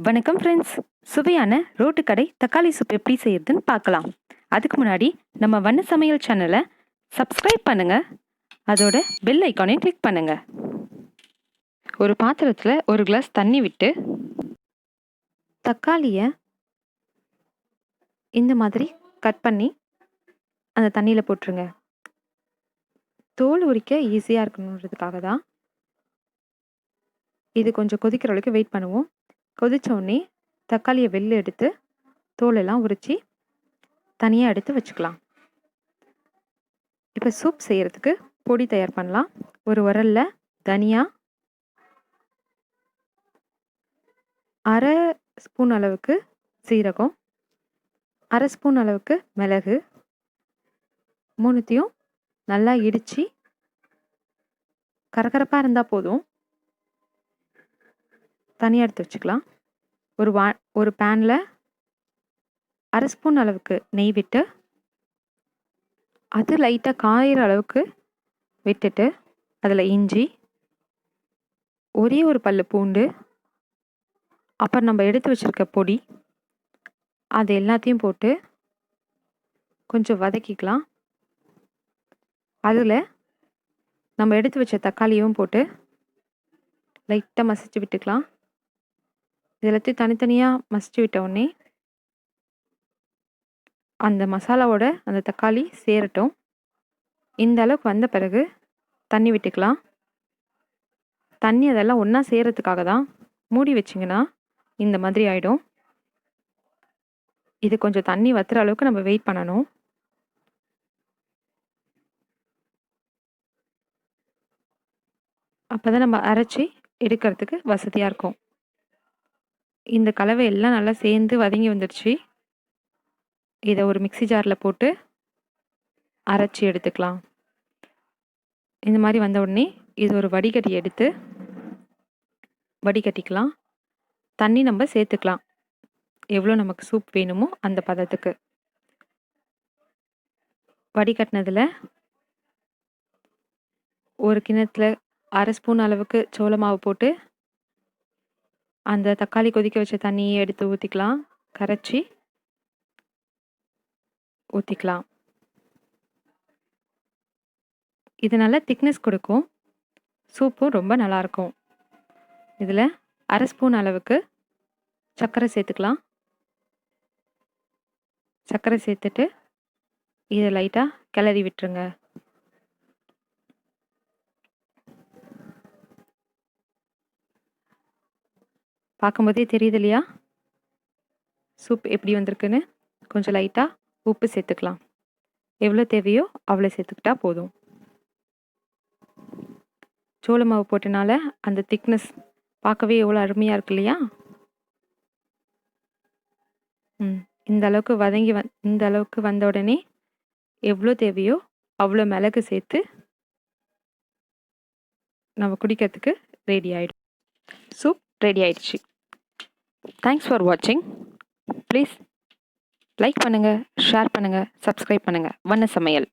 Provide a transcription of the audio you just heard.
வணக்கம் ஃப்ரெண்ட்ஸ். சுவையான ரோட்டு கடை தக்காளி சூப் எப்படி செய்யறதுன்னு பார்க்கலாம். அதுக்கு முன்னாடி நம்ம வண்ண சமையல் சேனலை சப்ஸ்கிரைப் பண்ணுங்க, அதோட பெல் ஐக்கானையும் கிளிக் பண்ணுங்க. ஒரு பாத்திரத்தில் ஒரு கிளாஸ் தண்ணி விட்டு தக்காளியை இந்த மாதிரி கட் பண்ணி அந்த தண்ணியில் போட்டுருங்க. தோல் உரிக்க ஈஸியாக இருக்கணுன்றதுக்காக தான் இது கொஞ்சம் கொதிக்கிற அளவுக்கு வெயிட் பண்ணுவோம். கொதிச்ச உடனே தக்காளியை வெளில எடுத்து தோலெல்லாம் உரித்து தனியாக எடுத்து வச்சுக்கலாம். இப்போ சூப் செய்கிறதுக்கு பொடி தயார் பண்ணலாம். ஒரு உரலில் தனியா 1/2 ஸ்பூன் அளவுக்கு சீரகம், 1/2 ஸ்பூன் அளவுக்கு மிளகு, மூணுத்தையும் நல்லா இடித்து கரகரப்பாக இருந்தால் போதும், தனியாக எடுத்து வச்சுக்கலாம். ஒரு பேனில் 1/2 ஸ்பூன் அளவுக்கு நெய் விட்டு அது லைட்டாக காயிற அளவுக்கு விட்டுட்டு அதில் இஞ்சி, ஒரே ஒரு பல்லு பூண்டு, அப்புறம் நம்ம எடுத்து வச்சுருக்க பொடி, அது எல்லாத்தையும் போட்டு கொஞ்சம் வதக்கிக்கலாம். அதில் நம்ம எடுத்து வச்ச தக்காளியும் போட்டு லைட்டாக மசிச்சு விட்டுக்கலாம். இது எல்லாத்தையும் தனித்தனியாக மசிச்சு விட்ட உடனே அந்த மசாலாவோட அந்த தக்காளி சேரட்டும். இந்த அளவுக்கு வந்த பிறகு தண்ணி விட்டுக்கலாம். தண்ணி அதெல்லாம் ஒன்றா சேரத்துக்காக தான். மூடி வச்சிங்கன்னா இந்த மாதிரி ஆகிடும். இது கொஞ்சம் தண்ணி வத்துற அளவுக்கு நம்ம வெயிட் பண்ணணும். அப்போ தான் நம்ம அரைச்சி எடுக்கிறதுக்கு வசதியாக இருக்கும். இந்த கலவை எல்லாம் நல்லா சேர்ந்து வதங்கி வந்துடுச்சு. இதை ஒரு மிக்ஸி ஜாரில் போட்டு அரைச்சி எடுத்துக்கலாம். இந்த மாதிரி வந்த உடனே இது ஒரு வடிகட்டி எடுத்து வடிகட்டிக்கலாம். தண்ணி நம்ம சேர்த்துக்கலாம், எவ்வளோ நமக்கு சூப் வேணுமோ அந்த பதத்துக்கு. வடிகட்டினதில் ஒரு கிண்ணத்தில் 1/2 ஸ்பூன் அளவுக்கு சோள மாவு போட்டு அந்த தக்காளி கொதிக்க வச்ச தண்ணியை எடுத்து ஊற்றிக்கலாம். கரைச்சி ஊற்றிக்கலாம். இது நல்லா திக்னஸ் கொடுக்கும், சூப்பும் ரொம்ப நல்லாயிருக்கும். இதில் 1/2 ஸ்பூன் அளவுக்கு சர்க்கரை சேர்த்துக்கலாம். சர்க்கரை சேர்த்துட்டு இதை லைட்டாக கிளறி விட்டுருங்க. பார்க்கும்போதே தெரியுது இல்லையா சூப் எப்படி வந்திருக்குன்னு. கொஞ்சம் லைட்டாக உப்பு சேர்த்துக்கலாம். எவ்வளோ தேவையோ அவ்வளோ சேர்த்துக்கிட்டா போதும். சோள மாவு போட்டனால அந்த திக்னஸ் பார்க்கவே எவ்வளோ அருமையாக இருக்கு இல்லையா. இந்த அளவுக்கு இந்த அளவுக்கு வந்த உடனே எவ்வளோ தேவையோ அவ்வளோ மிளகு சேர்த்து நம்ம குடிக்கிறதுக்கு ரெடி ஆகிடும். சூப் ரெடி ஆயிடுச்சு. தேங்க்ஸ் ஃபார் வாட்சிங். ப்ளீஸ் லைக் பண்ணுங்கள், ஷேர் பண்ணுங்கள், சப்ஸ்கிரைப் பண்ணுங்கள். வண்ண சமையல்.